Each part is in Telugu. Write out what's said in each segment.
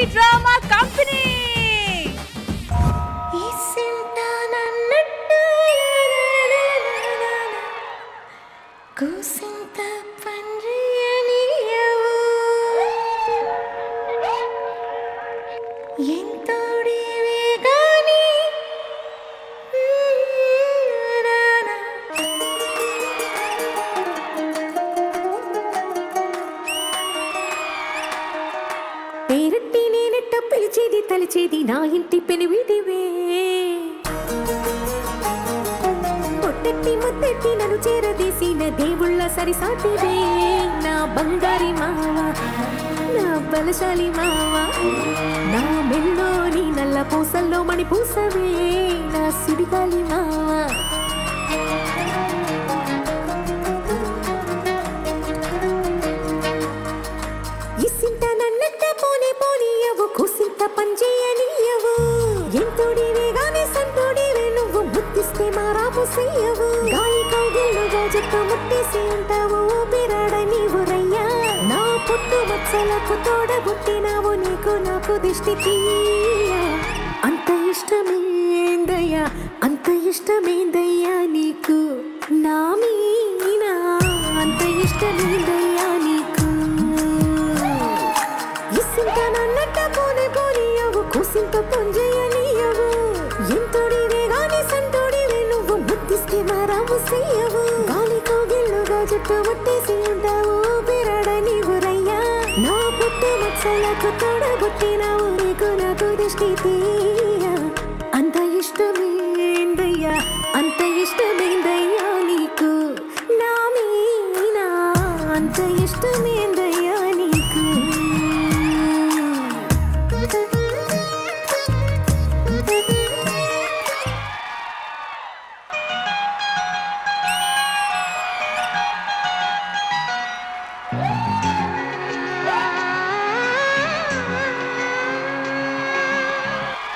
TV drama company. తలచేది నా ఇంటి పెనివిడివే పొట్టెట్టి ముద్దెట్టి నన్ను చేరదీసిన దేవుళ్ళ సరిసాటివే నా బంగారి మావా నా బలశాలి మావా నా మెల్లోని నల్ల పూసల్లో మణి పూసవే నా సుడిగాలి మావా ఇసింత నన్నట్ట పోనే పోనీయవు కుసింత పంచేయనీయవు ఎంతోడివే గానే సంతోడివే నువ్వు ముద్దిస్తే మారాము చెయ్యవు గాలి కౌగిళ్ళుగా జట్టు ముట్టేసి ఉంటావు ఊపిరాడ నీవు రయ్యా నా పుట్టు మచ్చలకు తోడబుట్టినావు నీకు నాకు దిష్టి తీయ అంత ఇష్టమేందయ్యా అంత ఇష్టమేందయ్యా నీకు నా మీనా అంత ఇష్టమేందయ్యా నీకు ఇసింత నన్నట్ట పోనే పోనీయవు కుసింత పొంజేయనీయవు ఎంతోడివే గాని సంతోడివే నువ్వు ముద్దిస్తే మారాము చెయ్యవు గాలి కౌగిళ్ళుగా జట్టు ముట్టేసి ఉంటావు ఊపిరాడ నీవు రయ్యా నా పుట్టు మచ్చలకు తోడబుట్టినావు నీకు నాకు దిష్టి తీయ అంత ఇష్టమేందయ్యా అంత ఇష్టమేందయ్యా నీకు నా మీనా అంత ఇష్టమేందయ్యా నీకు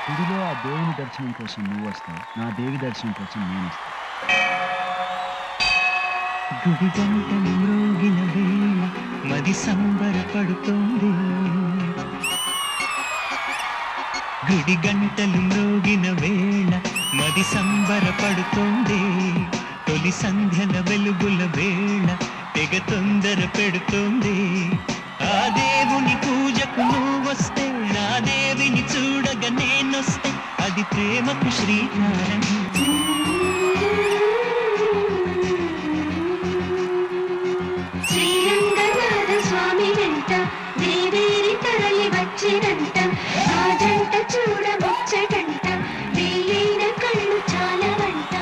గుడిలో ఆ దేవుని దర్శనం కోసం నువ్వు వస్తావు, నా దేవి దర్శనం కోసం నేను వస్తాను. గుడి గంటలు మ్రోగిన వేళ మది సంబరపడుతోంది గుడి గంటలు మ్రోగిన వేళ మది సంబరపడుతోంది తొలి సంధ్యల వెలుగుల వేళ తెగ తొందర పెడుతోంది ఆ దేవుని పూజకు నువ్వు వస్తే నా దేవిని చూడగా నేనొస్తే అది ప్రేమకు శ్రీకారం శ్రీరంగనాథ స్వామి వెంట దేవేరి తరలి వచ్చినంట ఆ జంట చూడముచ్చటంట వేయైన కళ్ళు చాలవంట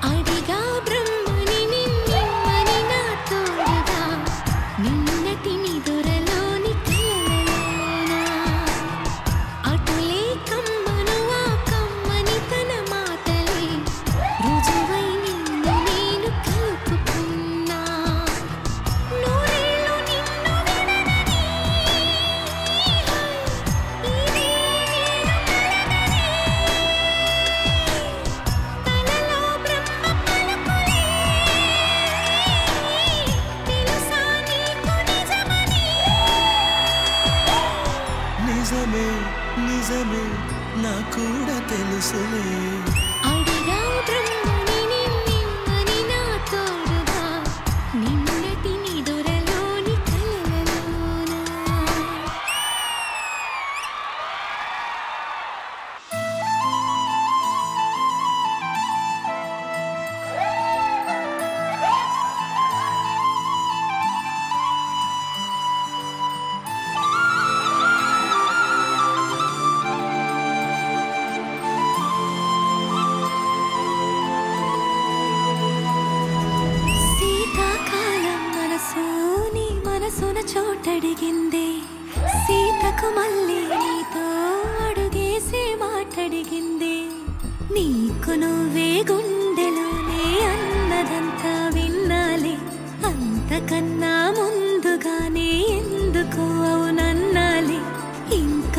అడిగా బ్రహ్మని నిన్నని నా తోడుగా నిన్నటి నిదురలోని కలలోనా అటులే కమ్మను ఆ కమ్మని తన మాటలే రుజువై నిన్ను నేను కలుపుకున్నా నూరేళ్ళు నిన్ను విడనని ఇదే నేను తలలో బ్రహ్మ పలుకులే తెలుసా నీకు నిజమని నిజమే నిజమే నా కూడా తెలుసులే అడిగా బ్రహ్మని నిన్నని నా తోడుగా నిన్నటి నిదురలోని కలలోనా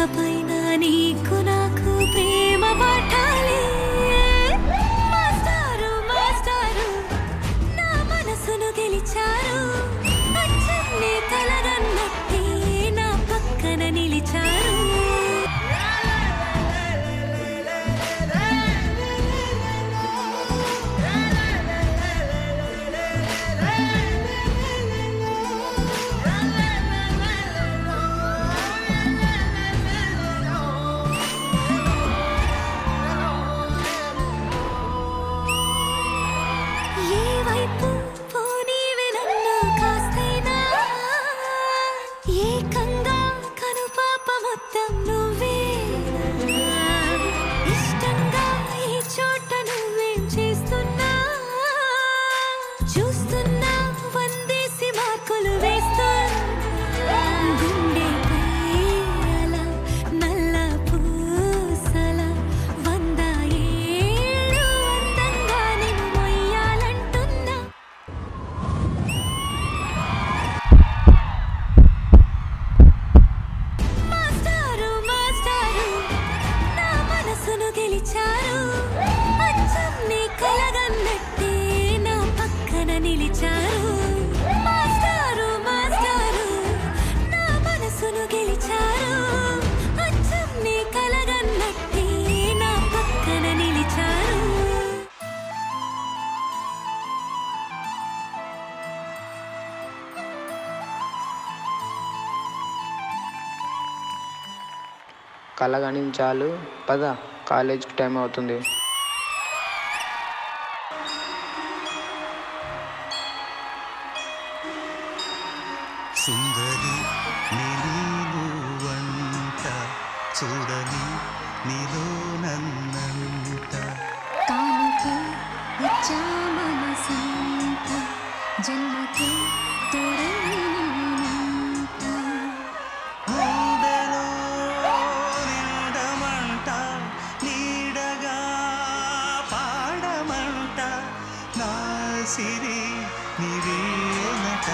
ఇకపైన నీకు నాకు ప్రేమ పాఠాలే మాస్టారు మాస్టారు నా మనసును గెలిచారు అచ్చన్నే కలగన్నట్టే నా పక్కన నిలిచారు కలగణించాలు పద కాలేజ్కి టైం అవుతుంది సుందరి నీవంట చూడని నీలో నన్నంట కానుకే ఇచ్చా మనసంత జన్మకే తోడైనంత గుండెలో నిండమంట నీడగా పాడమంట నా సిరి నీవేనట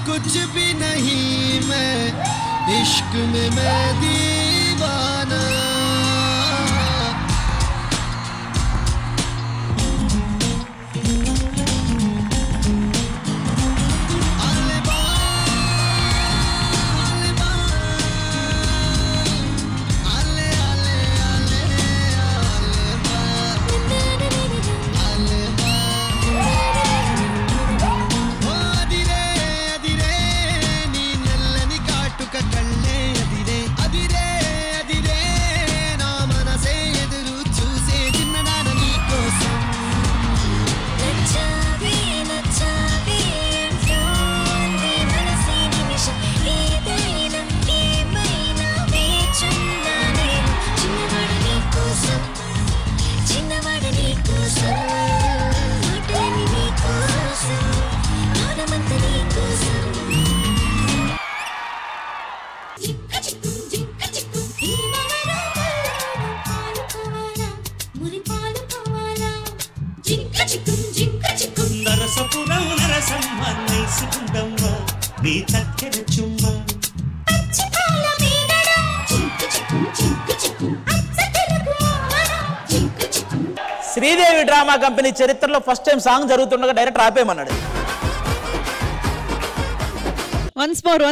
कुछ भी नहीं मैं इश्क में मैं दीवाना నరసపురం నరసమ్మ నైసుకుందమ్మ నీ చక్కెర చుమ్మ శ్రీదేవి డ్రామా కంపెనీ చరిత్రలో ఫస్ట్ టైం సాంగ్ జరుగుతుండగా డైరెక్టర్ ఆపేయమన్నాడు. Once more